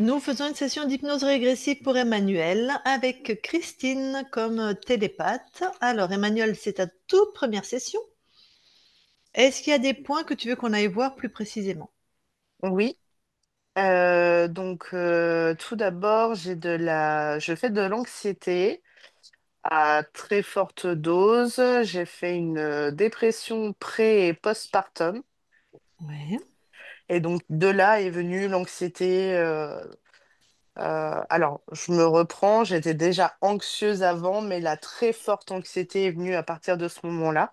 Nous faisons une session d'hypnose régressive pour Emmanuel avec Christine comme télépathe. Alors, Emmanuel, c'est ta toute première session. Est-ce qu'il y a des points que tu veux qu'on aille voir plus précisément? Oui, tout d'abord, je fais de l'anxiété à très forte dose. J'ai fait une dépression pré- et postpartum. Ouais. Et donc de là est venue l'anxiété. Alors, je me reprends, j'étais déjà anxieuse avant, mais la très forte anxiété est venue à partir de ce moment-là.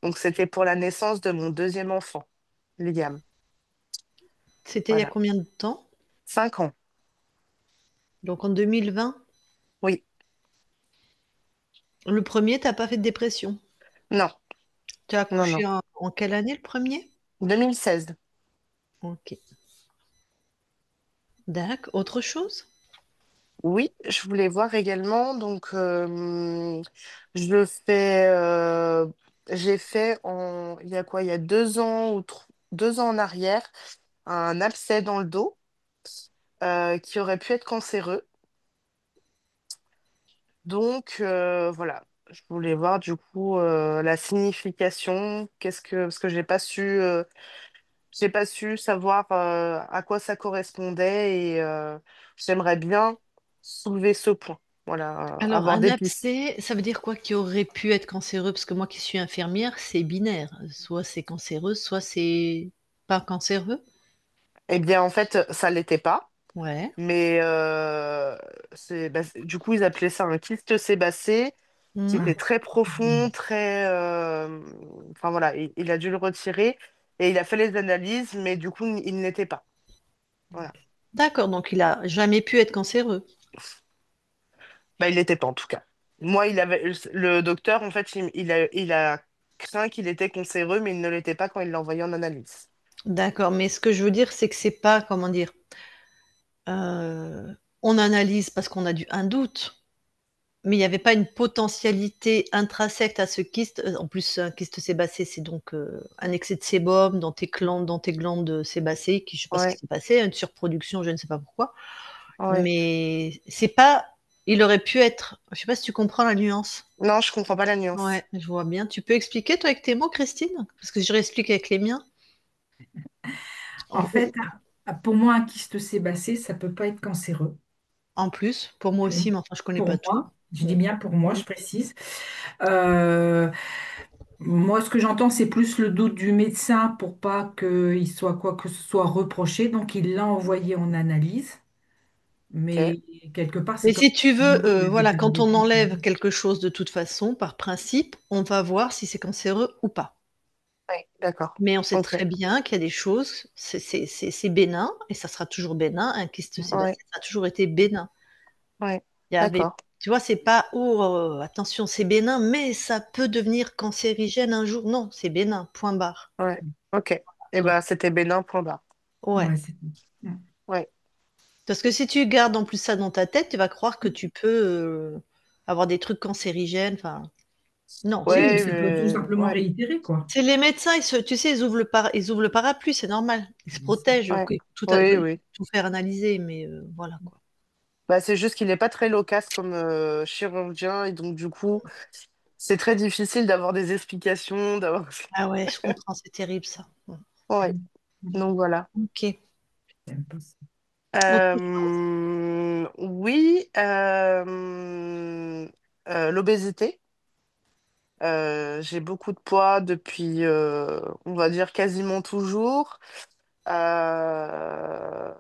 Donc c'était pour la naissance de mon deuxième enfant, Liam. C'était il y a Voilà, combien de temps? 5 ans. Donc en 2020. Oui, Le premier, t'as pas fait de dépression. non, Tu as non, non. accouché en quelle année le premier? 2016. Ok. D'accord. Autre chose? Oui, je voulais voir également. Je fais, j'ai fait il y a quoi? Il y a 2 ans 2 ans en arrière, un abcès dans le dos qui aurait pu être cancéreux. Voilà, je voulais voir du coup la signification. Parce que j'ai pas su savoir à quoi ça correspondait et j'aimerais bien soulever ce point. Voilà, Alors, avoir un des pistes. abcès, ça veut dire quoi qui aurait pu être cancéreux? Parce que moi qui suis infirmière, c'est binaire. Soit c'est cancéreux, soit c'est pas cancéreux. Eh bien, en fait, ça l'était pas, Ouais. mais du coup, ils appelaient ça un kyste sébacé qui Mhm. était très profond, enfin voilà, il a dû le retirer et il a fait les analyses, mais du coup, il n'était pas. Voilà. D'accord, donc il a jamais pu être cancéreux. Bah, il n'était pas en tout cas. Moi, le docteur, en fait, il a craint qu'il était cancéreux, mais il ne l'était pas quand il l'a envoyé en analyse. D'accord, mais ce que je veux dire, c'est que c'est pas, comment dire, euh, on analyse parce qu'on a un doute, mais il n'y avait pas une potentialité intrinsèque à ce kyste. En plus, un kyste sébacé, c'est donc un excès de sébum dans tes glandes sébacées, qui je ne sais pas ce qui Ouais, s'est passé, une surproduction, je ne sais pas pourquoi. ouais. Mais c'est pas, il aurait pu être, je sais pas si tu comprends la nuance. Non, je comprends pas la nuance. Ouais, je vois bien. Tu peux expliquer toi avec tes mots, Christine? Parce que je réexplique avec les miens. En fait, pour moi, un kyste sébacé, ça peut pas être cancéreux. En plus, pour moi Pour, aussi, mais enfin, je connais pour pas tout. moi, je dis Bon. bien pour moi, je précise. Euh, Moi, ce que j'entends, c'est plus le doute du médecin pour pas qu'il soit quoi que ce soit reproché. Donc, il l'a envoyé en analyse. Ok. Mais quelque part, c'est Mais comme si tu veux, il avait voilà, fait des quand on dépistages. enlève quelque chose de toute façon, par principe, on va voir si c'est cancéreux ou pas. Ouais, d'accord. Mais on sait Ok. très bien qu'il y a des choses, c'est bénin, et ça sera toujours bénin. Un kyste sébacé, Ouais, ça a toujours été bénin. ouais. Il y avait, D'accord. tu vois, c'est pas, oh, attention, c'est bénin, mais ça peut devenir cancérigène un jour. Non, c'est bénin, point barre. Ouais. Ok. Eh Donc, ben, c'était bénin point barre. ouais. Ouais, c'est Ouais. Parce que si tu gardes en plus ça dans ta tête, tu vas croire que tu peux avoir des trucs cancérigènes. Enfin, non, Oui, mais Ouais, ça peut tout simplement ouais. réitérer, quoi. c'est les médecins, tu sais, ils ouvrent le parapluie, c'est normal. Ils se protègent, Ouais. ils Oui, veulent oui. tout faire analyser, mais voilà quoi. Bah, c'est juste qu'il n'est pas très loquace comme chirurgien et donc du coup, c'est très difficile d'avoir des explications, d'avoir. Ah ouais, je comprends, c'est terrible ça. Ouais. Donc voilà. Ok. J'aime pas ça. Autre- Oui, l'obésité. J'ai beaucoup de poids depuis, on va dire, quasiment toujours. Euh,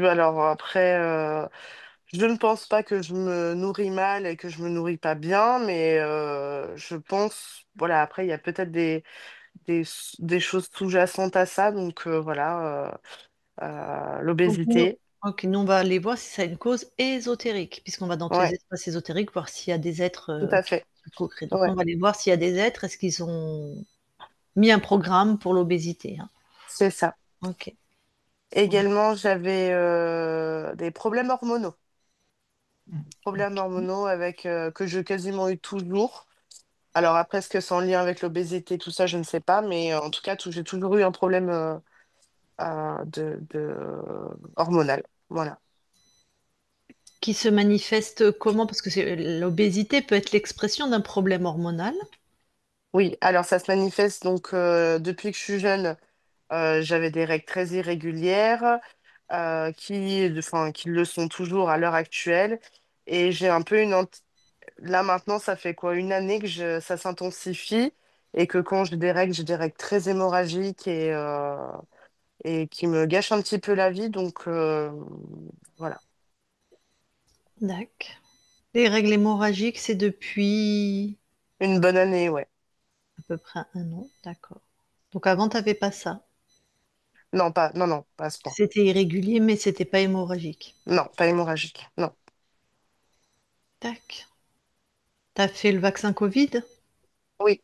alors après, je ne pense pas que je me nourris mal et que je me nourris pas bien, mais je pense, voilà, après, il y a peut-être des, des choses sous-jacentes à ça, donc voilà, Donc, nous, l'obésité. ok, nous, on va aller voir si ça a une cause ésotérique, puisqu'on va dans tous les Ouais, espaces ésotériques voir s'il y a des êtres tout à qui fait. se co-créent. Donc, Ouais, on va aller voir s'il y a des êtres, est-ce qu'ils ont mis un programme pour l'obésité, hein. c'est ça. Ok. Également, j'avais des problèmes hormonaux. Problèmes hormonaux que j'ai quasiment eu toujours. Alors après, est-ce que c'est en lien avec l'obésité, tout ça, je ne sais pas, mais en tout cas, j'ai toujours eu un problème hormonal. Voilà. Qui se manifeste comment? Parce que l'obésité peut être l'expression d'un problème hormonal. Oui, alors ça se manifeste donc depuis que je suis jeune, j'avais des règles très irrégulières qui le sont toujours à l'heure actuelle. Et j'ai un peu là maintenant, ça fait quoi, une année que ça s'intensifie et que quand j'ai des règles très hémorragiques et qui me gâchent un petit peu la vie. Donc voilà, D'accord. Les règles hémorragiques, c'est depuis une bonne année, ouais. à peu près un an. D'accord. Donc avant, tu n'avais pas ça. Non, non, pas à ce point. C'était irrégulier, mais c'était pas hémorragique. Non, pas hémorragique, non. Tac. T'as fait le vaccin Covid? Oui,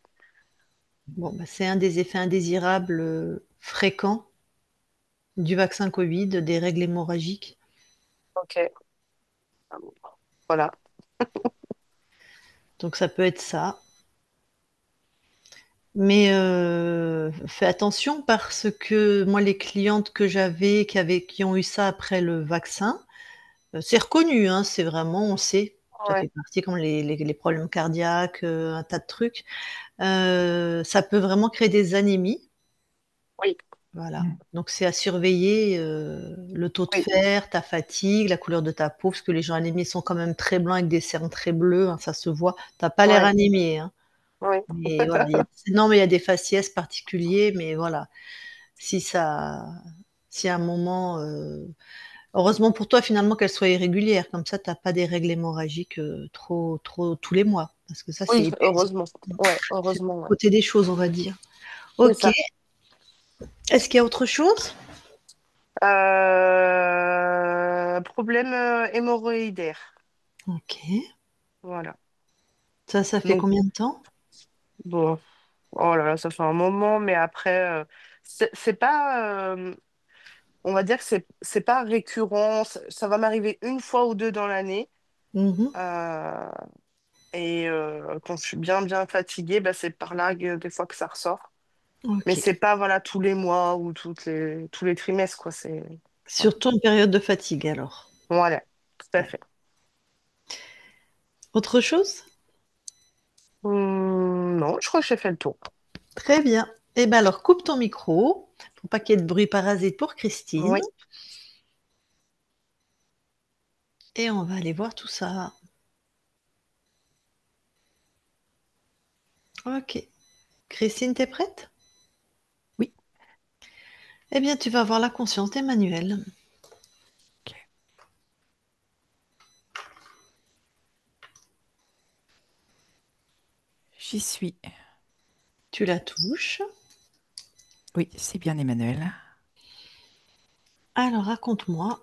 Bon, bah, c'est un des effets indésirables fréquents du vaccin Covid, des règles hémorragiques. ok. Voilà. Donc ça peut être ça. Mais fais attention parce que moi, les clientes que j'avais qui ont eu ça après le vaccin, c'est reconnu, hein, c'est vraiment, on sait, ça Ouais, fait partie comme les problèmes cardiaques, un tas de trucs. Ça peut vraiment créer des anémies. oui, Voilà. Mm. Donc c'est à surveiller le taux de oui, fer, ta fatigue, la couleur de ta peau, parce que les gens anémiés sont quand même très blancs avec des cernes très bleues, hein, ça se voit. T'as pas l'air ouais, anémié, hein. oui. Mais voilà, non, mais il y a des faciès particuliers, mais voilà, si ça, si à un moment, heureusement pour toi finalement qu'elle soit irrégulière, comme ça t'as pas des règles hémorragiques trop tous les mois, parce que ça c'est Oui, épuisant. heureusement. Ouais, C'est le heureusement, ouais. côté des choses, on va dire. C'est Ok. ça. Est-ce qu'il y a autre chose? Problème hémorroïdaire. Ok. Voilà. Ça fait Donc, combien de temps? bon, oh là là, ça fait un moment, mais après, c'est pas, on va dire que c'est pas récurrent. Ça va m'arriver une fois ou deux dans l'année. Mhm. Euh, et quand je suis bien, bien fatiguée, bah, c'est par là des fois que ça ressort. Mais Ok. c'est pas, voilà, tous les mois ou tous les trimestres, quoi. Voilà. Surtout en période de fatigue, alors. Voilà, tout à Ouais. fait. Autre chose? Non, je crois que j'ai fait le tour. Très bien. Eh bien, alors, coupe ton micro pour pas qu'il y ait de bruit parasite pour Christine. Oui. Et on va aller voir tout ça. Ok. Christine, t'es prête? Oui, Eh bien, tu vas avoir la conscience d'Emmanuel. ok. J'y suis. Tu la touches. Oui, c'est bien Emmanuel. Alors, raconte-moi.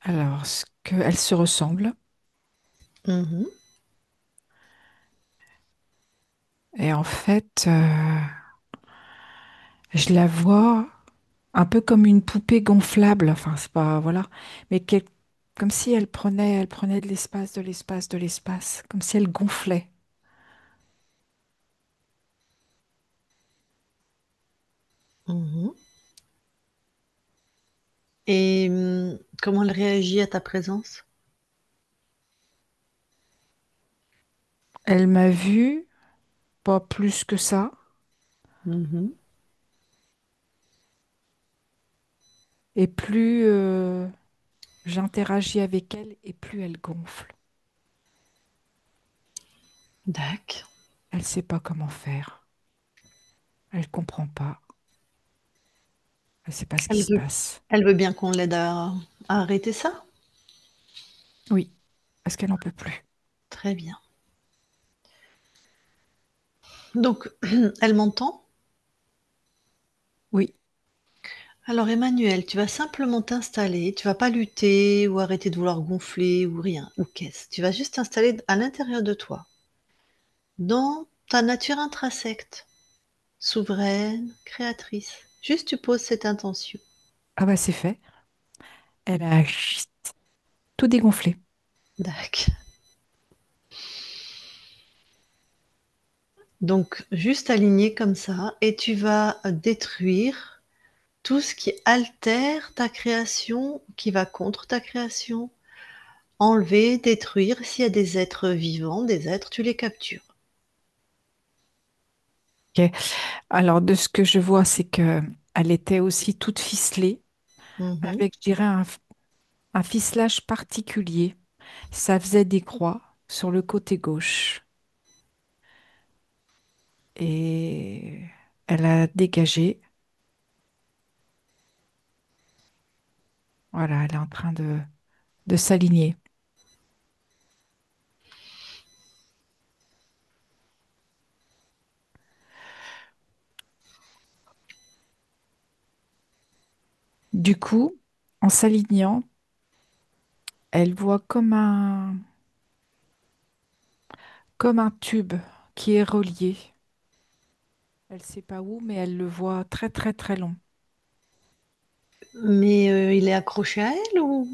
Alors, ce qu'elle se ressemble. Mhm. Et en fait, je la vois un peu comme une poupée gonflable. Enfin, c'est pas, voilà. Mais comme si elle prenait de l'espace, de l'espace, de l'espace. Comme si elle gonflait. Mhm. Et comment elle réagit à ta présence? Elle m'a vue, pas plus que ça. Mhm. Et plus j'interagis avec elle, et plus elle gonfle. D'accord. Elle sait pas comment faire. Elle comprend pas. Elle sait pas ce qui Elle se veut, passe. elle veut bien qu'on l'aide à arrêter ça? Oui, parce qu'elle n'en peut plus. Très bien. Donc, elle m'entend? Oui, Alors Emmanuel, tu vas simplement t'installer, tu vas pas lutter ou arrêter de vouloir gonfler ou rien, ou qu'est-ce. Tu vas juste t'installer à l'intérieur de toi, dans ta nature intrinsèque, souveraine, créatrice. Juste tu poses cette intention. ah bah c'est fait. Elle a chut, tout dégonflé. D'accord. Donc juste aligner comme ça et tu vas détruire. tout ce qui altère ta création, qui va contre ta création, enlever, détruire. S'il y a des êtres vivants, des êtres, tu les captures. Ok. Alors, de ce que je vois, c'est que elle était aussi toute ficelée, Mhm. avec, je dirais, un ficelage particulier. Ça faisait des croix sur le côté gauche. Et elle a dégagé. Voilà, elle est en train de s'aligner. Du coup, en s'alignant, elle voit comme un tube qui est relié. Elle ne sait pas où, mais elle le voit très très très long. Mais il est accroché à elle ou?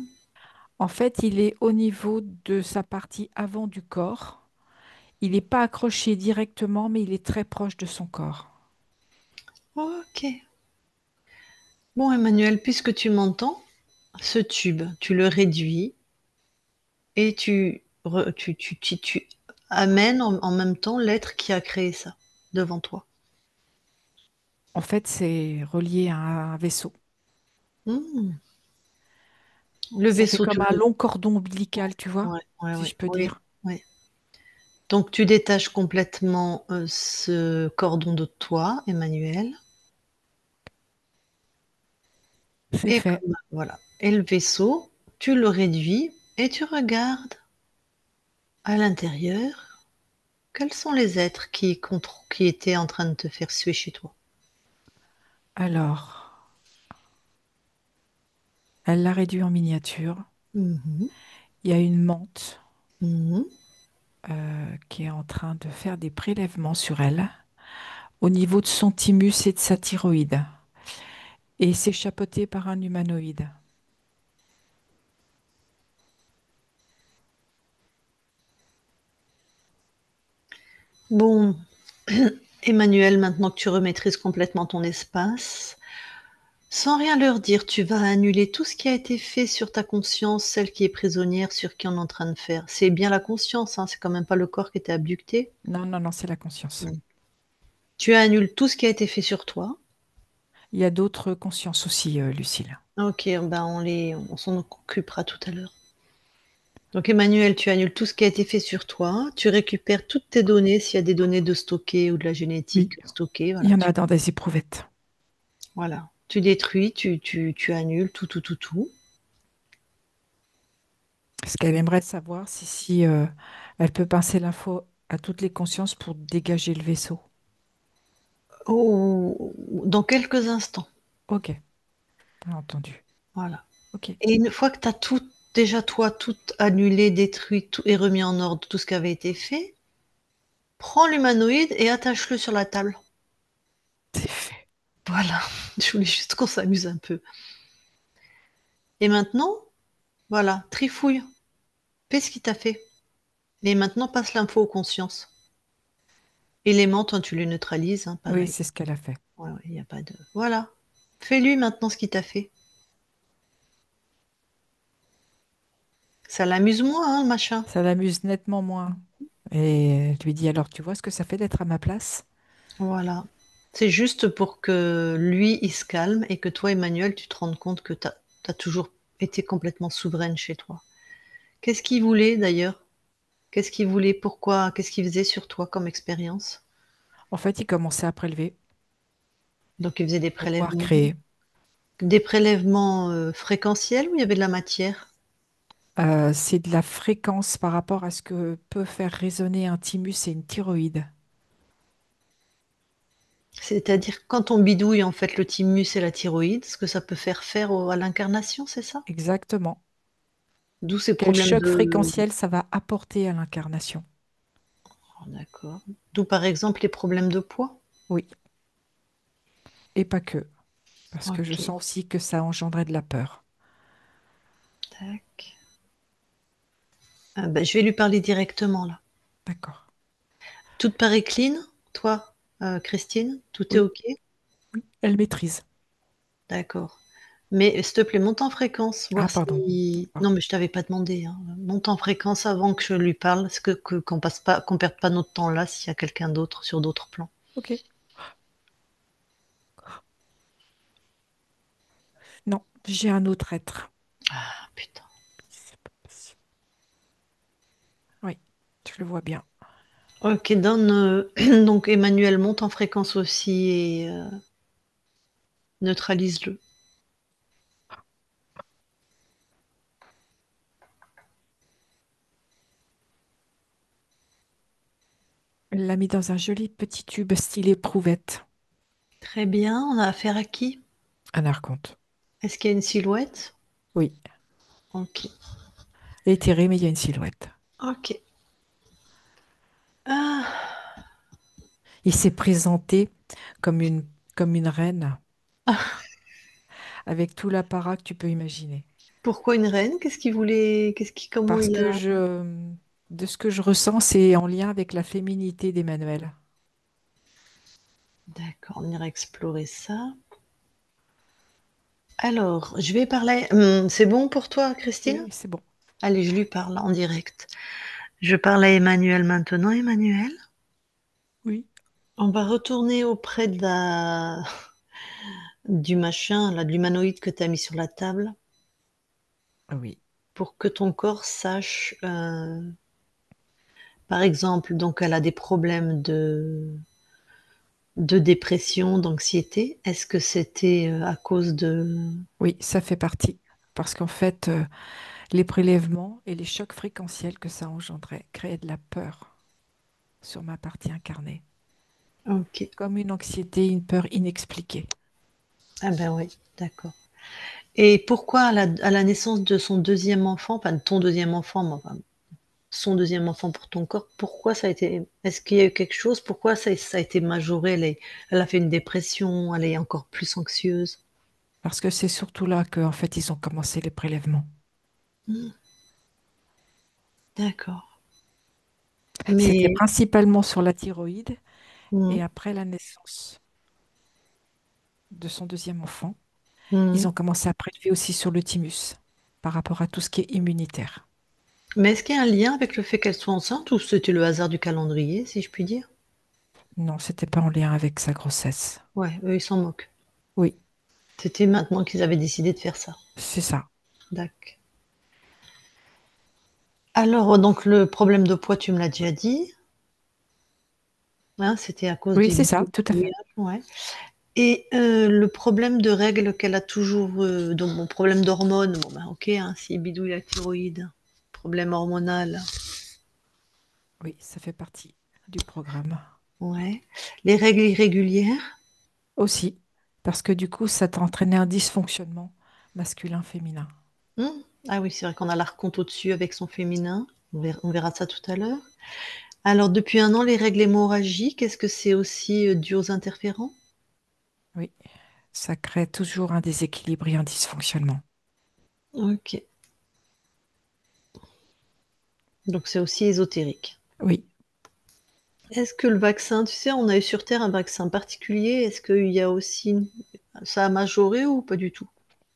En fait, il est au niveau de sa partie avant du corps. Il n'est pas accroché directement, mais il est très proche de son corps. Ok. Bon, Emmanuel, puisque tu m'entends, ce tube, tu le réduis et tu amènes en même temps l'être qui a créé ça devant toi. En fait, c'est relié à un vaisseau. Hmm. Le Ça fait vaisseau, comme un long cordon ombilical, tu vois, ouais, ouais, si ouais, je peux oui, dire. oui. Donc tu détaches complètement ce cordon de toi, Emmanuel, C'est et fait. comme, voilà. Et le vaisseau, tu le réduis et tu regardes à l'intérieur quels sont les êtres qui étaient en train de te faire suer chez toi. Alors, elle l'a réduit en miniature. Mhm, Il y a une menthe mhm. qui est en train de faire des prélèvements sur elle au niveau de son thymus et de sa thyroïde. Et c'est chapeauté par un humanoïde. Bon, Emmanuel, maintenant que tu remaîtrises complètement ton espace, sans rien leur dire, tu vas annuler tout ce qui a été fait sur ta conscience, celle qui est prisonnière, sur qui on est en train de faire. C'est bien la conscience, hein, c'est quand même pas le corps qui était abducté. Non, non, non, c'est la conscience. Mm. Tu annules tout ce qui a été fait sur toi. Il y a d'autres consciences aussi, Lucille. Ok, ben on s'en occupera tout à l'heure. Donc Emmanuel, tu annules tout ce qui a été fait sur toi. Tu récupères toutes tes données, s'il y a des données de stockées ou de la Oui, génétique stockée, il voilà. y en a dans des éprouvettes. Voilà. Tu détruis, tu annules tout, tout, tout, tout. Parce qu'elle aimerait savoir si elle peut passer l'info à toutes les consciences pour dégager le vaisseau. Oh, dans quelques instants. Ok, bien entendu. Voilà. Ok. Et une fois que tu as tout, déjà toi, tout annulé, détruit, tout et remis en ordre, tout ce qui avait été fait, prends l'humanoïde et attache-le sur la table. C'est fait. Voilà. Je voulais juste qu'on s'amuse un peu. Et maintenant, voilà, trifouille. Fais ce qu'il t'a fait. Et maintenant, passe l'info aux consciences. Éléments, toi, tu les neutralises, hein, Oui, pareil. c'est ce qu'elle a fait. Ouais, ouais, il n'y a pas de. Voilà. Fais-lui maintenant ce qu'il t'a fait. Ça l'amuse moins, hein, le machin. Ça l'amuse nettement moins. Et elle lui dit alors, tu vois ce que ça fait d'être à ma place? Voilà. C'est juste pour que lui, il se calme et que toi, Emmanuel, tu te rendes compte que tu as toujours été complètement souveraine chez toi. Qu'est-ce qu'il voulait d'ailleurs? Qu'est-ce qu'il voulait? Pourquoi? Qu'est-ce qu'il faisait sur toi comme expérience? En fait, il commençait à prélever Donc il faisait pour pouvoir créer. des prélèvements fréquentiels où il y avait de la matière. C'est de la fréquence par rapport à ce que peut faire résonner un thymus et une thyroïde. C'est-à-dire quand on bidouille en fait le thymus et la thyroïde, ce que ça peut à l'incarnation, c'est ça? Exactement. D'où ces Quel problèmes choc de... fréquentiel ça va apporter à l'incarnation? Oh, d'accord. D'où par exemple les problèmes de poids. Oui, et pas que. Parce que je Ok, sens aussi que ça engendrait de la peur. tac. Ah, ben, je vais lui parler directement là. D'accord. Tout te paraît clean, toi, Christine? Tout est Oui, ok? oui, elle maîtrise. d'accord. Mais s'il te plaît, monte en fréquence, Ah, voir pardon. si. Ah, Non, mais je t'avais pas demandé, hein. Monte en fréquence avant que je lui parle, parce qu'on passe pas, qu'on perde pas notre temps là s'il y a quelqu'un d'autre sur d'autres plans. ok. Non, j'ai un autre être. Ah putain. C'est pas possible. Oui, je le vois bien. Ok, donne. Donc Emmanuel monte en fréquence aussi et neutralise-le. Elle l'a mis dans un joli petit tube style éprouvette. Très bien, on a affaire à qui? Un archonte. Est-ce qu'il y a une silhouette? Oui, Ok. éthéré, mais il y a une silhouette. Ok. Ah. Il s'est présenté comme comme une reine, avec tout l'apparat que tu peux imaginer. Pourquoi une reine? Qu'est-ce qu'il voulait? Comment Parce il que a. de ce que je ressens, c'est en lien avec la féminité d'Emmanuel. D'accord, on ira explorer ça. Alors, je vais parler. C'est bon pour toi, Christine? Oui, c'est bon. Allez, je lui parle en direct. Je parle à Emmanuel maintenant. Emmanuel, Oui. on va retourner auprès du machin, là, de l'humanoïde que tu as mis sur la table Oui, pour que ton corps sache, par exemple, donc elle a des problèmes de dépression, d'anxiété. Est-ce que c'était à cause de. oui, ça fait partie. Parce qu'en fait, les prélèvements et les chocs fréquentiels que ça engendrait créaient de la peur sur ma partie incarnée, Ok. comme une anxiété, une peur inexpliquée. Ah ben oui, d'accord. Et pourquoi à la naissance de son deuxième enfant, enfin de ton deuxième enfant, mais enfin, son deuxième enfant pour ton corps, pourquoi ça a été. Est-ce qu'il y a eu quelque chose? Pourquoi ça a été majoré? Elle a fait une dépression, elle est encore plus anxieuse. Parce que c'est surtout là qu'en fait, ils ont commencé les prélèvements. Hmm, d'accord. C'était Mais. principalement sur la thyroïde Hmm, et après la naissance de son deuxième enfant, hmm. ils ont commencé à prélever aussi sur le thymus par rapport à tout ce qui est immunitaire. Mais est-ce qu'il y a un lien avec le fait qu'elle soit enceinte ou c'était le hasard du calendrier, si je puis dire? Non, c'était pas en lien avec sa grossesse. Ouais, eux, ils s'en moquent. Oui, C'était maintenant qu'ils avaient décidé de faire ça. c'est ça. D'accord. Alors, donc le problème de poids, tu me l'as déjà dit, hein, c'était à cause Oui, du c'est ça, tout à fait. grillage, ouais. Et le problème de règles qu'elle a toujours, donc bon, problème d'hormones, bon ben ok, hein, si bidouille la thyroïde, problème hormonal, Oui, ça fait partie du programme. ouais. Les règles irrégulières, Aussi, parce que du coup, ça t'a entraîné un dysfonctionnement masculin-féminin. hmm, ah oui, c'est vrai qu'on a l'archonte au-dessus avec son féminin, on verra ça tout à l'heure. Alors depuis un an, les règles hémorragiques, est-ce que c'est aussi dû aux interférents? Oui, ça crée toujours un déséquilibre et un dysfonctionnement. Ok, donc c'est aussi ésotérique. Oui, Est-ce que le vaccin, tu sais, on a eu sur Terre un vaccin particulier, est-ce qu'il y a aussi, ça a majoré ou pas du tout?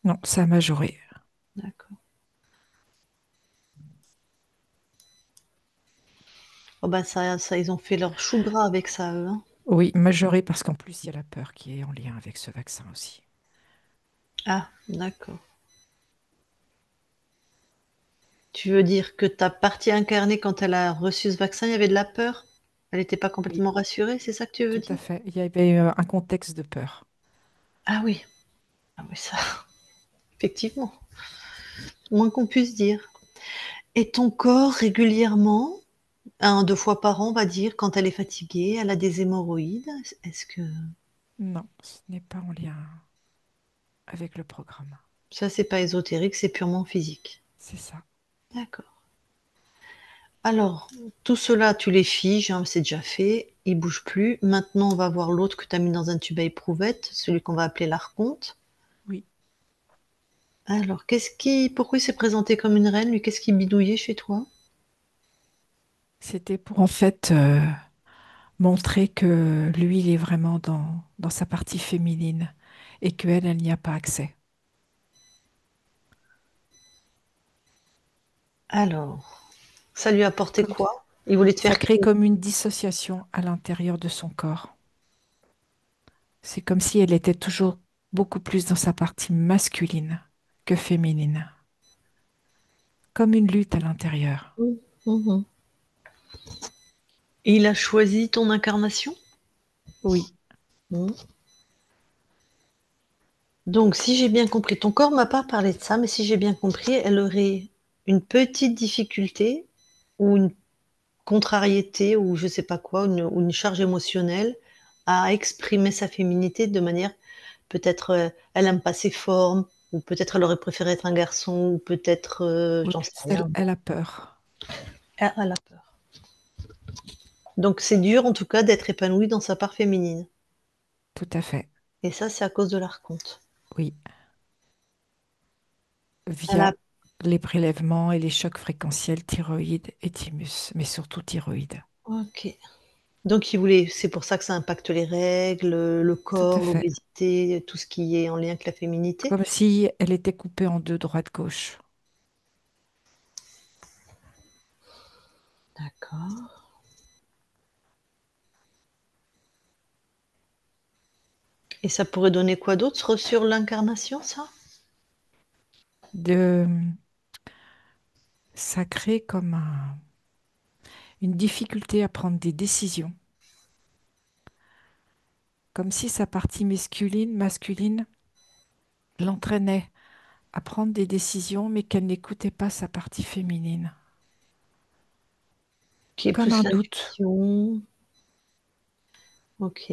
non, ça a majoré. D'accord. Oh bah ça, ils ont fait leur chou gras avec ça, eux, hein. Oui, majoré parce qu'en plus, il y a la peur qui est en lien avec ce vaccin aussi. Ah, d'accord. Tu veux dire que ta partie incarnée, quand elle a reçu ce vaccin, il y avait de la peur? Elle n'était pas Oui, complètement rassurée, c'est ça que tu veux tout à dire? fait. Il y avait un contexte de peur. Ah oui, ah oui, ça, effectivement, moins qu'on puisse dire. Et ton corps, régulièrement, un, deux fois par an, on va dire, quand elle est fatiguée, elle a des hémorroïdes, est-ce que. Non, ce n'est pas en lien avec le programme. Ça, c'est pas ésotérique, c'est purement physique. C'est ça. D'accord. Alors, tout cela, tu les figes, hein, c'est déjà fait, ils bougent plus. Maintenant, on va voir l'autre que tu as mis dans un tube à éprouvette, celui qu'on va appeler l'archonte. Oui, Alors, pourquoi il s'est présenté comme une reine, lui, qu'est-ce qu'il bidouillait chez toi? c'était pour en fait montrer que lui, il est vraiment dans sa partie féminine et qu'elle, elle n'y a pas accès. Alors, ça lui a apporté Comme quoi? Il voulait te ça faire crée crier. comme une dissociation à l'intérieur de son corps. C'est comme si elle était toujours beaucoup plus dans sa partie masculine que féminine, comme une lutte à l'intérieur. Mhm. Et il a choisi ton incarnation? Oui, Mhm. Donc, si j'ai bien compris, ton corps m'a pas parlé de ça, mais si j'ai bien compris, elle aurait une petite difficulté ou une contrariété ou je sais pas quoi, ou une charge émotionnelle à exprimer sa féminité de manière peut-être elle aime pas ses formes, ou peut-être elle aurait préféré être un garçon, ou peut-être oui, j'en sais rien. elle a peur, Elle a peur. Donc c'est dur en tout cas d'être épanouie dans sa part féminine. tout à fait. Et ça, c'est à cause de l'archonte. Oui, Elle a... via les prélèvements et les chocs fréquentiels thyroïde et thymus, mais surtout thyroïde. Ok. Donc il voulait, c'est pour ça que ça impacte les règles, le Tout à corps, fait. l'obésité, tout ce qui est en lien avec la féminité. Comme si elle était coupée en deux, droite-gauche. D'accord. Et ça pourrait donner quoi d'autre sur l'incarnation, ça? De... Ça crée comme une difficulté à prendre des décisions, comme si sa partie masculine l'entraînait à prendre des décisions, mais qu'elle n'écoutait pas sa partie féminine. Qui est Comme plus un doute. l'intuition. Ok.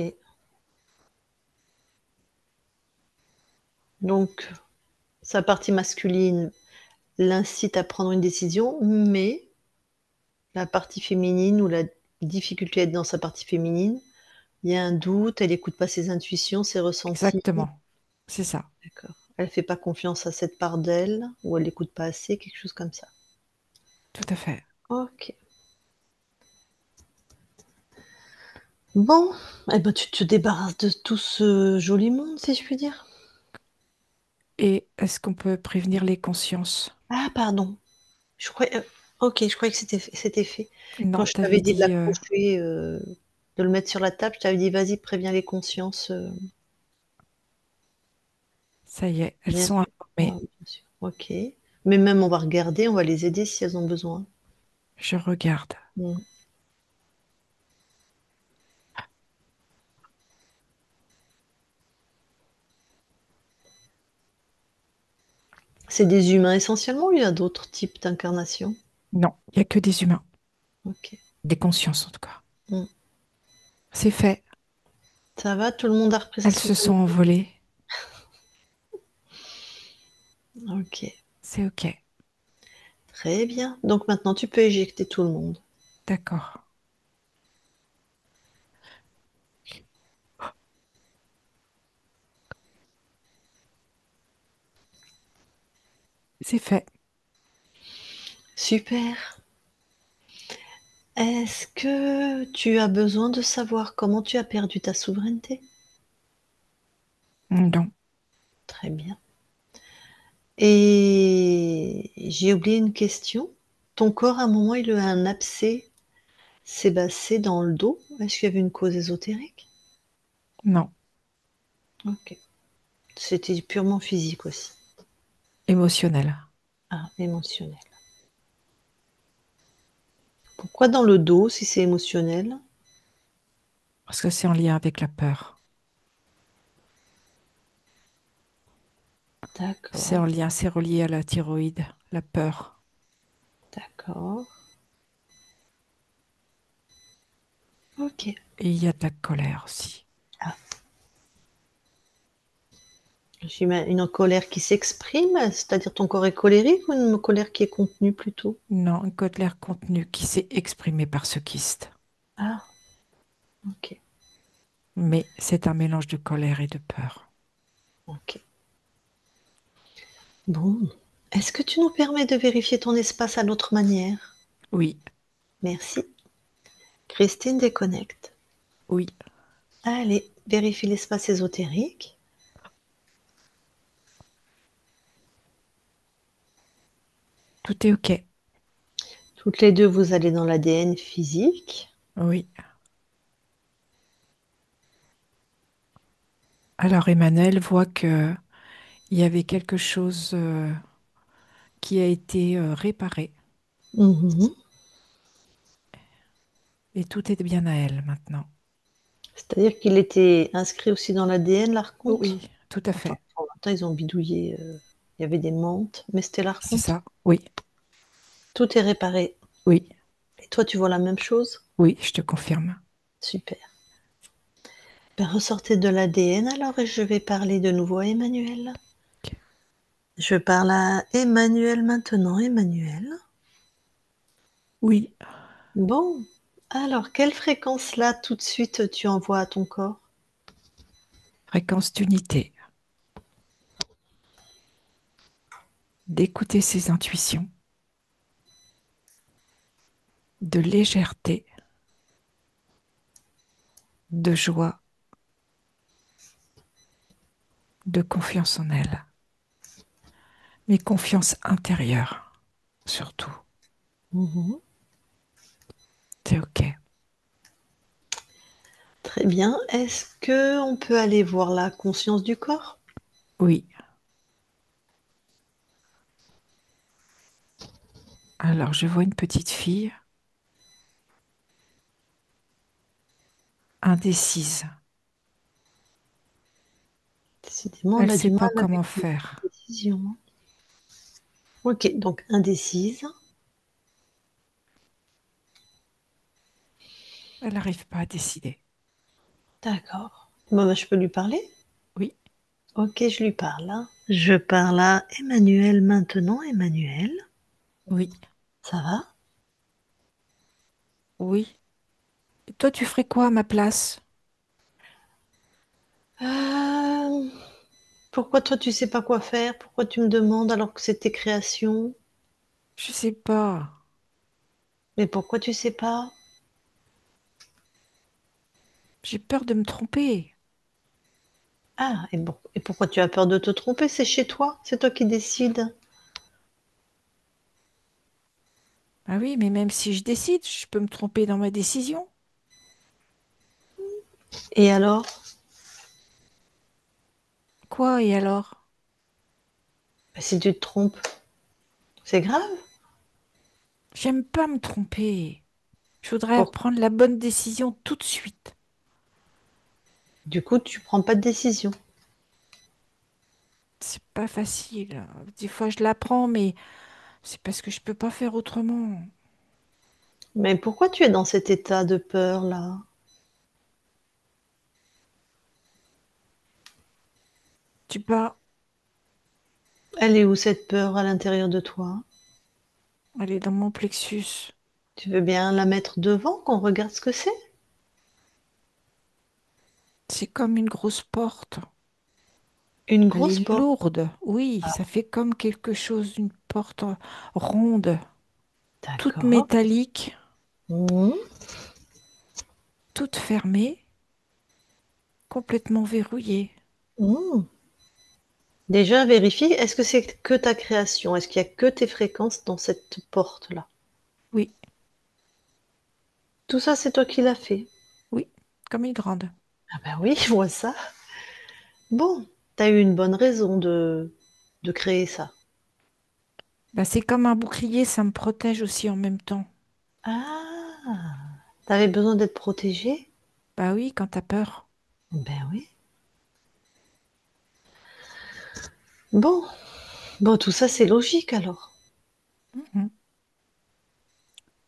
Donc, sa partie masculine l'incite à prendre une décision, mais la partie féminine ou la difficulté à être dans sa partie féminine, il y a un doute, elle n'écoute pas ses intuitions, ses ressentis. Exactement, c'est ça, D'accord. Elle fait pas confiance à cette part d'elle, ou elle n'écoute pas assez, quelque chose comme ça. tout à fait. Ok. Bon, eh ben, tu te débarrasses de tout ce joli monde, si je puis dire. Et est-ce qu'on peut prévenir les consciences? Ah, pardon. Je croyais, ok, je croyais que c'était fait. Quand Non, je t'avais t'avais dit de dit, l'accrocher, de le mettre sur la table, je t'avais dit, vas-y, préviens les consciences. ça y est, elles Bien sont sûr. Ouais, informées. bien sûr. Ok. Mais même, on va regarder, on va les aider si elles ont besoin. Je regarde. Mm. C'est des humains essentiellement ou il y a d'autres types d'incarnations? Non, il n'y a que des humains, Ok. des consciences en tout cas. Mm. C'est fait. Ça va, tout le monde a repris sa Elles se sont souveraineté? envolées. Ok. C'est OK. Très bien. Donc maintenant, tu peux éjecter tout le monde. D'accord. C'est fait. Super. Est-ce que tu as besoin de savoir comment tu as perdu ta souveraineté? Non, Très bien. Et j'ai oublié une question. Ton corps, à un moment, il a eu un abcès sébacé dans le dos. Est-ce qu'il y avait une cause ésotérique? non. Ok. C'était purement physique aussi. Émotionnel. Ah, émotionnel. Pourquoi dans le dos si c'est émotionnel? Parce que c'est en lien avec la peur. C'est D'accord, en lien, c'est relié à la thyroïde, la peur. d'accord. Ok. Et il y a de la colère aussi. Ah, une colère qui s'exprime, c'est-à-dire ton corps est colérique ou une colère qui est contenue plutôt? Non, une colère contenue qui s'est exprimée par ce kyste. Ah, ok, Mais c'est un mélange de colère et de peur. ok. Bon. Est-ce que tu nous permets de vérifier ton espace à notre manière? Oui, Merci. Christine déconnecte. oui. Allez, vérifie l'espace ésotérique. Tout est OK. Toutes les deux, vous allez dans l'ADN physique. Oui. Alors Emmanuel voit que il y avait quelque chose qui a été réparé Mhm. et tout est bien à elle maintenant. C'est-à-dire qu'il était inscrit aussi dans l'ADN, l'archonte. Oui, tout à Enfin, fait. en même temps, ils ont bidouillé. Il y avait des mantes, mais c'était C'est l'archonte. ça. Oui, Tout est réparé. oui, Et toi, tu vois la même chose? oui, je te confirme. Super. Ben, ressortez de l'ADN alors et je vais parler de nouveau à Emmanuel. Ok. Je parle à Emmanuel maintenant. Emmanuel. Oui, Bon. Alors, quelle fréquence là tout de suite tu envoies à ton corps? fréquence d'unité, d'écouter ses intuitions, de légèreté, de joie, de confiance en elle, mais confiance intérieure surtout. Mhm. C'est OK. Très bien. Est-ce que on peut aller voir la conscience du corps? Oui. Alors, je vois une petite fille indécise. Décidément, Elle on ne a sait du mal pas avec comment les faire. décisions. Ok, donc indécise. Elle n'arrive pas à décider. D'accord. Bon, bah, je peux lui parler? Oui, Ok, je lui parle, hein. Je parle à Emmanuel maintenant. Emmanuel, oui, ça va? oui. Et toi, tu ferais quoi à ma place? Euh, Pourquoi toi tu sais pas quoi faire? Pourquoi tu me demandes alors que c'est tes créations? Je sais pas. Mais pourquoi tu sais pas? J'ai peur de me tromper. Ah, et bon, et pourquoi tu as peur de te tromper? C'est chez toi, c'est toi qui décides. Ah oui, mais même si je décide, je peux me tromper dans ma décision. Et alors? Quoi, et alors? Bah, si tu te trompes, c'est grave. J'aime pas me tromper. Je voudrais Pour... prendre la bonne décision tout de suite. Du coup, tu prends pas de décision. C'est pas facile. Des fois, je la prends, mais c'est parce que je peux pas faire autrement. Mais pourquoi tu es dans cet état de peur là? Tu pas Elle est où cette peur à l'intérieur de toi? aller dans mon plexus. Tu veux bien la mettre devant, qu'on regarde ce que c'est? C'est comme une grosse porte. Une Elle grosse est porte. lourde. Oui, ça fait comme quelque chose, une porte ronde, toute D'accord. métallique, Mhm. toute fermée, complètement verrouillée. Mhm. Déjà, vérifie, est-ce que c'est que ta création? Est-ce qu'il y a que tes fréquences dans cette porte-là? Oui, Tout ça, c'est toi qui l'as fait. oui, comme une grande. Ah ben oui, je vois ça. Bon, t'as eu une bonne raison de créer ça. Bah, c'est comme un bouclier, ça me protège aussi en même temps. Ah, t'avais besoin d'être protégé? Bah oui, quand t'as peur. Ben oui. Bon, bon, tout ça, c'est logique alors. Mhm.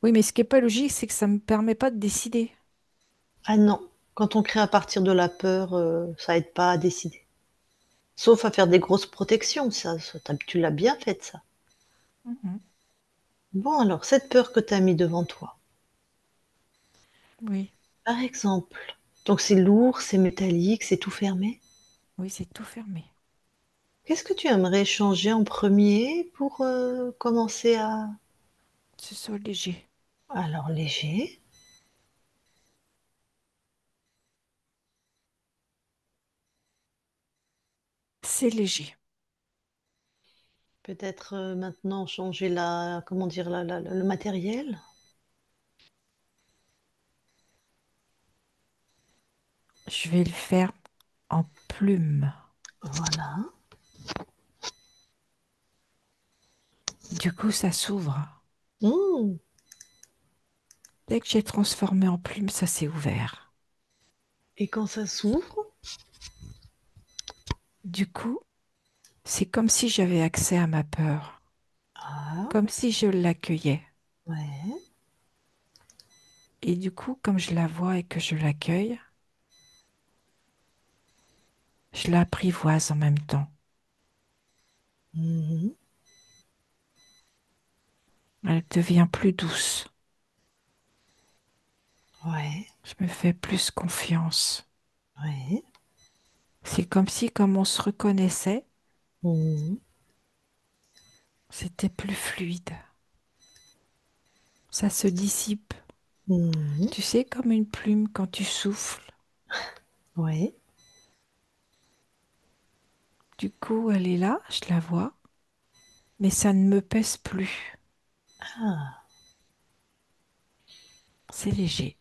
Oui, mais ce qui n'est pas logique, c'est que ça ne me permet pas de décider. Ah non, quand on crée à partir de la peur, ça aide pas à décider. Sauf à faire des grosses protections, tu l'as bien fait ça. Mhm. Bon, alors, cette peur que tu as mis devant toi, Oui, par exemple, donc c'est lourd, c'est métallique, c'est tout fermé. oui, c'est tout fermé. Qu'est-ce que tu aimerais changer en premier pour commencer à... Ce soit léger. Alors, léger. C'est léger. Peut-être maintenant changer la, comment dire, le matériel. Je vais le faire en plume. Voilà. Du coup, ça s'ouvre. Mmh. Dès que j'ai transformé en plume, ça s'est ouvert. Et quand ça s'ouvre, Du coup, c'est comme si j'avais accès à ma peur, ah, comme si je l'accueillais. ouais, Et du coup, comme je la vois et que je l'accueille, je l'apprivoise en même temps. mhm, Elle devient plus douce. ouais, Je me fais plus confiance. ouais, C'est comme on se reconnaissait, mhm, c'était plus fluide. Ça se dissipe. mhm, Tu sais, comme une plume quand tu souffles. ouais, Du coup, elle est là, je la vois, mais ça ne me pèse plus. ah, C'est léger,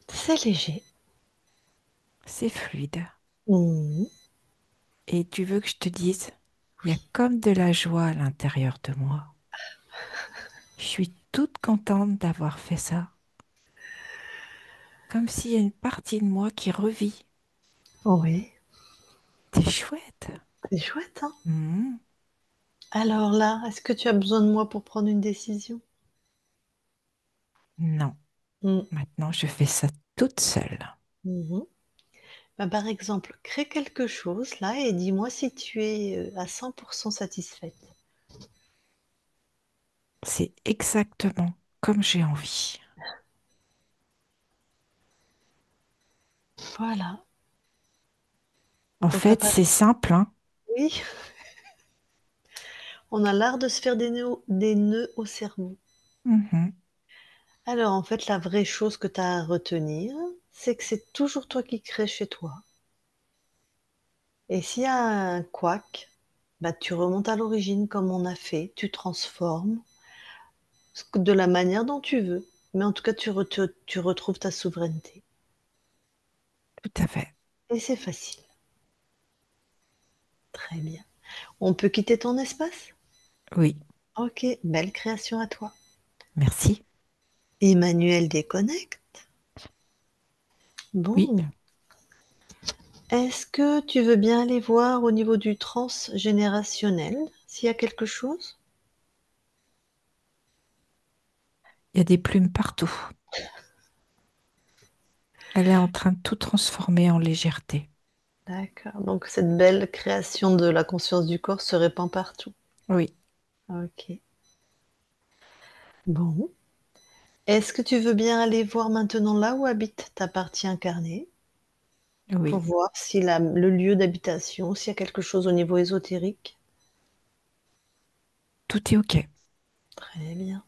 c'est léger. c'est fluide. Mhm, Et tu veux que je te dise, il y a comme de la joie à l'intérieur de moi. Je suis toute contente d'avoir fait ça. Comme s'il y a une partie de moi qui revit. oui, C'est chouette. c'est chouette, hein. Mhm. Alors là, est-ce que tu as besoin de moi pour prendre une décision? Non, Mm, maintenant je fais ça toute seule. mhm. Ben, par exemple, crée quelque chose là et dis-moi si tu es à 100% satisfaite. C'est exactement comme j'ai envie. Voilà. En Donc t'as fait, pas... c'est simple, hein. Oui, on a l'art de se faire des nœuds au cerveau. Mhm. Alors en fait, la vraie chose que tu as à retenir, c'est que c'est toujours toi qui crée chez toi. Et s'il y a un couac, bah, tu remontes à l'origine comme on a fait, tu transformes de la manière dont tu veux. Mais en tout cas, tu retrouves ta souveraineté. Tout à fait. Et c'est facile. Très bien. On peut quitter ton espace? Oui, Ok, belle création à toi. merci. Emmanuel déconnecte. Oui, Bon. Est-ce que tu veux bien aller voir au niveau du transgénérationnel s'il y a quelque chose? il y a des plumes partout. Elle est en train de tout transformer en légèreté. D'accord. Donc cette belle création de la conscience du corps se répand partout. Oui, Ok. Bon. Est-ce que tu veux bien aller voir maintenant là où habite ta partie incarnée pour oui, voir si le lieu d'habitation, s'il y a quelque chose au niveau ésotérique? tout est OK. Très bien.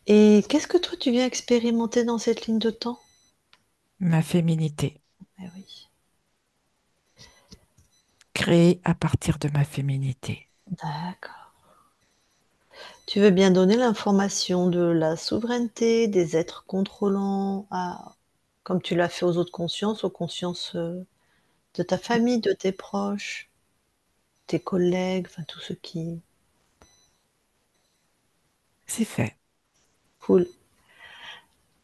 Et qu'est-ce que toi tu viens expérimenter dans cette ligne de temps? Ma féminité, Eh oui. créée à partir de ma féminité. D'accord. Tu veux bien donner l'information de la souveraineté, des êtres contrôlants, comme tu l'as fait aux autres consciences, aux consciences de ta famille, de tes proches, tes collègues, enfin tous ceux qui... C'est fait. Cool.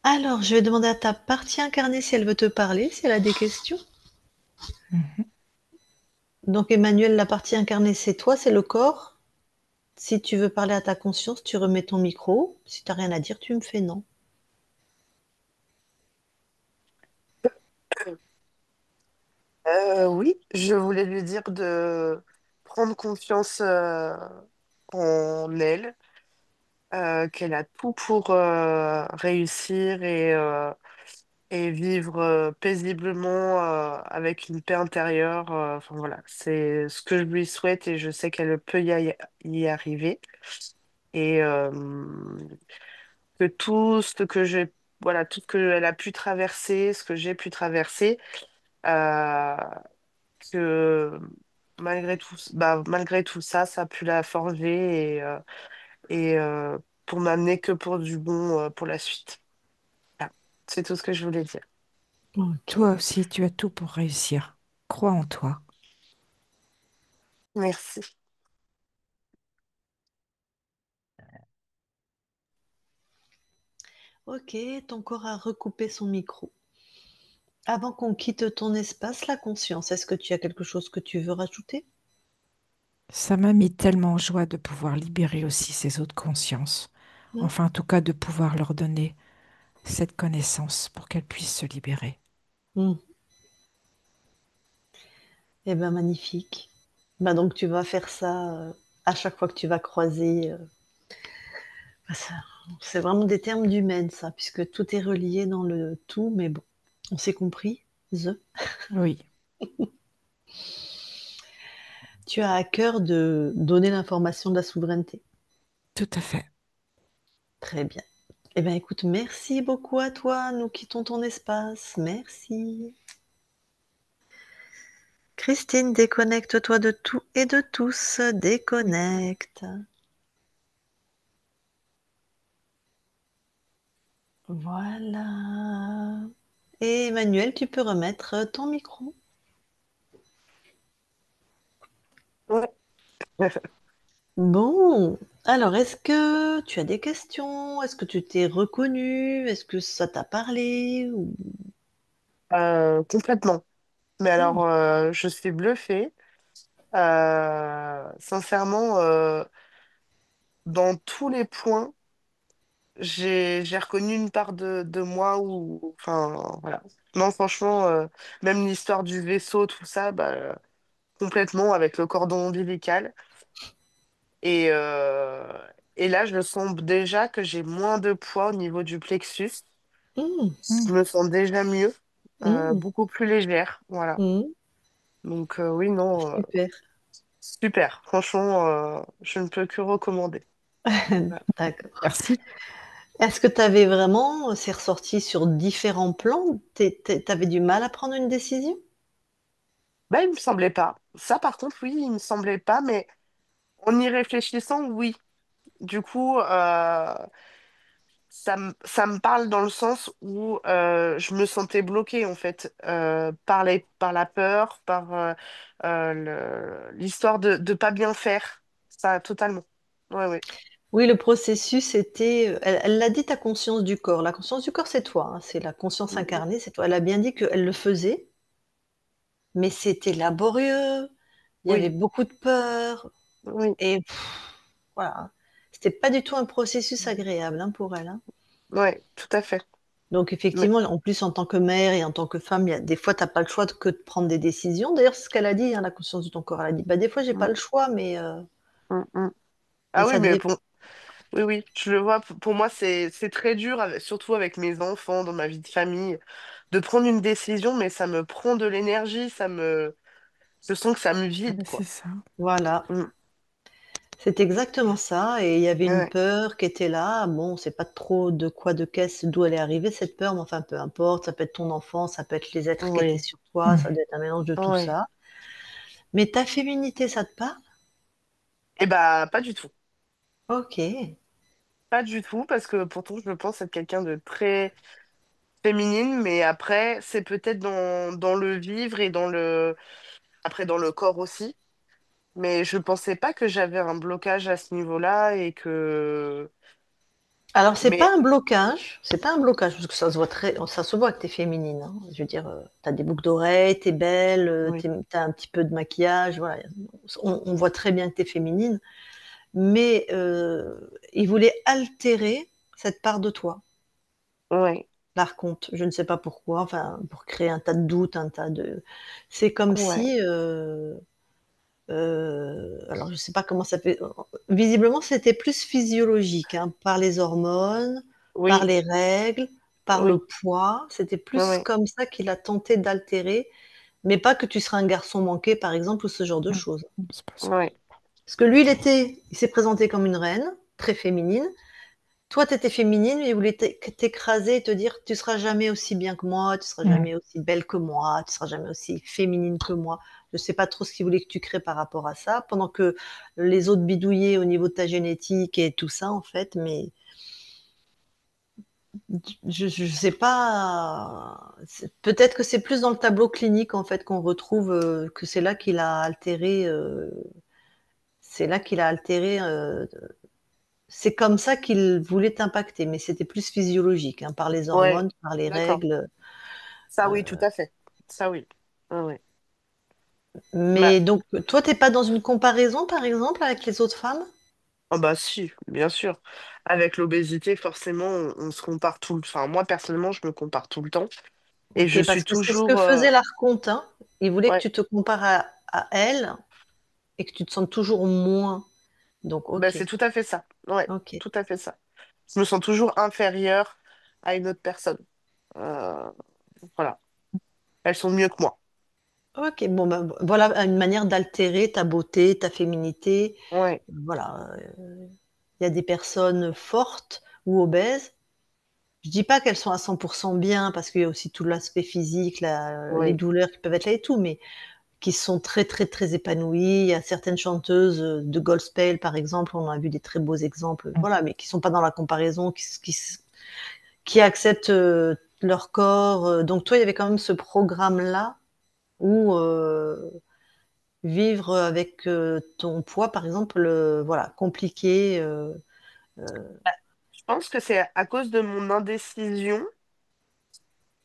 Alors, je vais demander à ta partie incarnée si elle veut te parler, si elle a des questions. Mhm. Donc, Emmanuel, la partie incarnée, c'est toi, c'est le corps. Si tu veux parler à ta conscience, tu remets ton micro. Si tu n'as rien à dire, tu me fais non. Oui, je voulais lui dire de prendre confiance en elle, qu'elle a tout pour réussir et vivre paisiblement avec une paix intérieure. Enfin voilà, c'est ce que je lui souhaite et je sais qu'elle peut y arriver. Et que tout ce que j'ai, voilà, tout ce qu'elle a pu traverser, ce que j'ai pu traverser, euh, que malgré tout ça, ça a pu la forger et pour m'amener que pour du bon pour la suite. Voilà. C'est tout ce que je voulais dire. Ok. Toi aussi, tu as tout pour réussir. Crois en toi. Merci. Ok, ton corps a recoupé son micro. Avant qu'on quitte ton espace, la conscience, est-ce que tu as quelque chose que tu veux rajouter? Ça m'a mis tellement en joie de pouvoir libérer aussi ces autres consciences. Hmm. Enfin, en tout cas, de pouvoir leur donner cette connaissance pour qu'elles puissent se libérer. Hmm. Eh bien, magnifique. Bah, donc, tu vas faire ça à chaque fois que tu vas croiser. Bah, c'est vraiment des termes d'humaine, ça, puisque tout est relié dans le tout, mais bon, on s'est compris. The. Oui, Tu as à cœur de donner l'information de la souveraineté. tout à fait. Très bien. Eh bien, écoute, merci beaucoup à toi. Nous quittons ton espace. Merci. Christine, déconnecte-toi de tout et de tous. Déconnecte. Voilà. Et Emmanuel, tu peux remettre ton micro. Ouais. Bon, alors est-ce que tu as des questions? Est-ce que tu t'es reconnu? Est-ce que ça t'a parlé? Complètement. Mais Hmm. alors, je suis bluffée. Sincèrement, dans tous les points, j'ai reconnu une part de moi ou, enfin, voilà. Non, franchement, même l'histoire du vaisseau, tout ça, complètement avec le cordon ombilical. Et, euh, et là, je sens déjà que j'ai moins de poids au niveau du plexus. Hmm, Je me sens déjà mieux, hmm, beaucoup plus légère. Voilà. hmm. Donc, oui, non, Super. super. Franchement, je ne peux que recommander. Voilà. D'accord. Merci. Est-ce que tu avais vraiment, c'est ressorti sur différents plans? T'avais du mal à prendre une décision? Il me semblait pas. Ça, par contre, oui, il me semblait pas, mais en y réfléchissant, oui. Du coup, ça me parle dans le sens où je me sentais bloquée, en fait, par la peur, l'histoire de pas bien faire. Ça, totalement. Ouais, ouais. Oui, le processus était, elle l'a dit, ta conscience du corps. La conscience du corps, c'est toi, hein, c'est la conscience Mhm. incarnée, c'est toi. Elle a bien dit qu'elle le faisait, mais c'était laborieux, il y avait Oui, beaucoup de peur, oui, et voilà. C'était pas du tout un processus agréable hein, pour elle. Hein. ouais, tout à fait. Donc Mais, effectivement, en plus en tant que mère et en tant que femme, il y a, des fois, tu n'as pas le choix que de prendre des décisions. D'ailleurs, c'est ce qu'elle a dit, hein, la conscience de ton corps. Elle a dit, bah, des fois, j'ai pas mm, le choix, mm. mais Ah oui, ça mais devait... bon. Oui, oui, je le vois. Pour moi, c'est très dur, surtout avec mes enfants, dans ma vie de famille, de prendre une décision, mais ça me prend de l'énergie, je sens que ça me Ah vide, ben, c'est quoi. ça. Voilà, Mm. c'est exactement ça. Et il y avait une Ouais, peur qui était là. Bon, on sait pas trop de quoi, de qu'est-ce, d'où elle est arrivée, cette peur, mais enfin, peu importe. Ça peut être ton enfant, ça peut être les êtres qui étaient oui, sur toi, ça Mm. doit être un mélange de tout oui. ça. Mais ta féminité, ça te parle? Et bah, pas du tout. Ok. Pas du tout, parce que pourtant, je pense être quelqu'un de très féminine, mais après, c'est peut-être dans le vivre et après, dans le corps aussi. Mais je pensais pas que j'avais un blocage à ce niveau-là et que. Alors, c'est Mais pas un blocage, c'est pas un blocage, parce que ça se voit ça se voit que t'es féminine. Hein. Je veux dire, t'as des boucles d'oreilles, t'es belle, oui, t'as un petit peu de maquillage, voilà. On voit très bien que t'es féminine, mais il voulait altérer cette part de toi. ouais, Par contre, je ne sais pas pourquoi, enfin, pour créer un tas de doutes, un tas de. C'est comme ouais, si, alors je sais pas comment ça fait. Visiblement, c'était plus physiologique, hein, par les hormones, par oui, les règles, par le oui, poids. C'était ouais, plus ouais, comme ça qu'il a tenté d'altérer, mais pas que tu seras un garçon manqué, par exemple, ou ce genre de Mm. choses. C'est pas ça. ouais, Parce que lui, il s'est présenté comme une reine, très féminine. Toi, tu étais féminine, mais il voulait t'écraser et te dire, tu seras jamais aussi bien que moi, tu seras Mm. jamais aussi belle que moi, tu seras jamais aussi féminine que moi. Je sais pas trop ce qu'il voulait que tu crées par rapport à ça, pendant que les autres bidouillaient au niveau de ta génétique et tout ça, en fait, mais je sais pas. Peut-être que c'est plus dans le tableau clinique, en fait, qu'on retrouve que c'est là qu'il a altéré. C'est là qu'il a altéré. C'est comme ça qu'il voulait t'impacter, mais c'était plus physiologique, hein, par les Ouais, hormones, par les d'accord. règles. Ça, oui, tout à fait. Ça, oui. Ah, ouais. Bah, Mais donc, toi, t'es pas dans une comparaison, par exemple, avec les autres femmes? oh bah si, bien sûr. Avec l'obésité, forcément, on se compare tout le temps. Enfin, moi, personnellement, je me compare tout le temps. Et je Ok, suis parce que c'est ce que toujours... faisait l'Arconte, hein. Il voulait que ouais, tu te compares à elle et que tu te sentes toujours moins. Donc, bah, ok, c'est tout à fait ça. Ouais, ok. tout à fait ça. Je me sens toujours inférieure à une autre personne. Euh, voilà. Elles sont mieux que moi. Ok, bon, ben, voilà une manière d'altérer ta beauté, ta féminité. Ouais, Voilà, il y a des personnes fortes ou obèses. Je dis pas qu'elles sont à 100% bien parce qu'il y a aussi tout l'aspect physique, les ouais. douleurs qui peuvent être là et tout, mais qui sont très, très, très épanouies. Il y a certaines chanteuses de gospel, par exemple, on a vu des très beaux exemples, voilà, mais qui sont pas dans la comparaison, qui acceptent leur corps. Donc toi, il y avait quand même ce programme-là où vivre avec ton poids, par exemple, voilà, compliqué. Bah, je pense que c'est à cause de mon indécision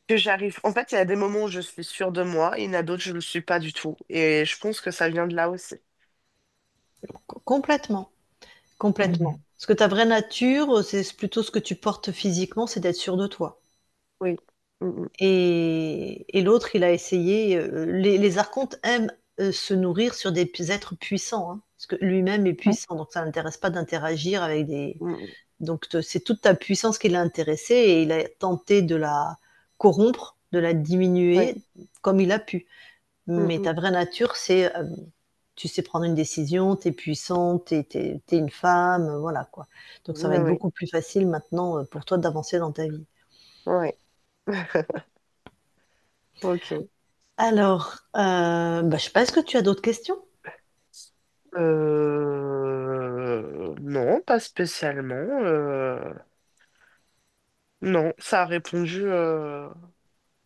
que j'arrive. En fait, il y a des moments où je suis sûre de moi, et il y en a d'autres, je ne le suis pas du tout. Et je pense que ça vient de là aussi. Complètement, complètement. Mhm. Parce que ta vraie nature, c'est plutôt ce que tu portes physiquement, c'est d'être sûr de toi. Oui. Mm, Et l'autre, il a essayé. Les archontes aiment se nourrir sur des êtres puissants, hein, parce que lui-même est puissant, donc ça l'intéresse pas d'interagir avec des. mm, mm. Donc c'est toute ta puissance qui l'a intéressé et il a tenté de la corrompre, de la Oui. diminuer comme il a pu. Mm, Mais mm. ta vraie nature, c'est tu sais prendre une décision, tu es puissante, t'es une femme, voilà quoi. Donc ça va Oui, être oui. beaucoup plus facile maintenant pour toi d'avancer dans ta vie. Oui. Ok. Alors, bah, je sais pas, est-ce que tu as d'autres questions? Non, pas spécialement. Non, ça a répondu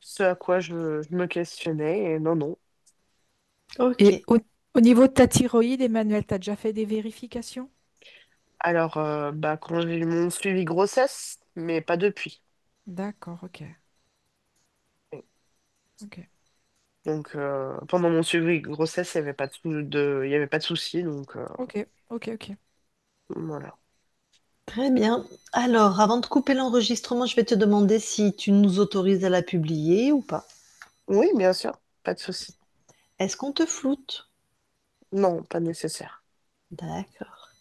ce à quoi je me questionnais. Et non, non. Ok, Et au niveau de ta thyroïde, Emmanuel, tu as déjà fait des vérifications? Alors, bah, quand j'ai eu mon suivi grossesse, mais pas depuis. D'accord, ok. Ok. Donc, pendant mon suivi grossesse, il n'y avait pas il y avait pas de souci. Donc, Ok, ok, ok. voilà. très bien. Alors, avant de couper l'enregistrement, je vais te demander si tu nous autorises à la publier ou pas. Oui, bien sûr, pas de souci. Est-ce qu'on te floute? Non, pas nécessaire. D'accord,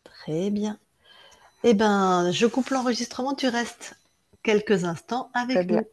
très bien. Eh ben, je coupe l'enregistrement, tu restes quelques instants Très avec bien. nous.